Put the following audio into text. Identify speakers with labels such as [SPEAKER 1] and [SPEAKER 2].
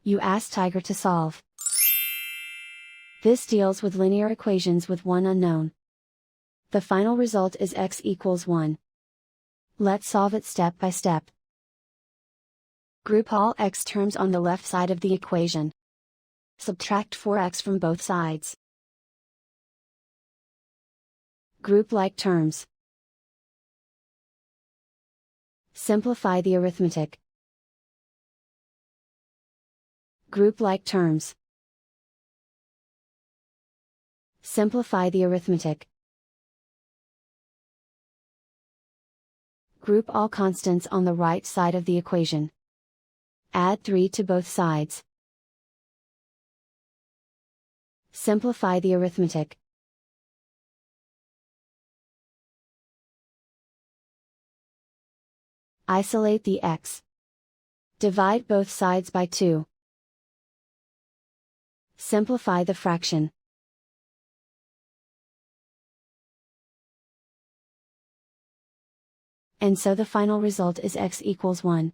[SPEAKER 1] You ask Tiger to solve. This deals with linear equations with one unknown. The final result is x equals 1. Let's solve it step by step. Group all x terms on the left side of the equation. Subtract 4x from both sides. Group like terms. Simplify the arithmetic. Group like terms. Simplify the arithmetic. Group all constants on the right side of the equation. Add 3 to both sides. Simplify the arithmetic. Isolate the x. Divide both sides by 2. Simplify the fraction. And so the final result is x equals 1.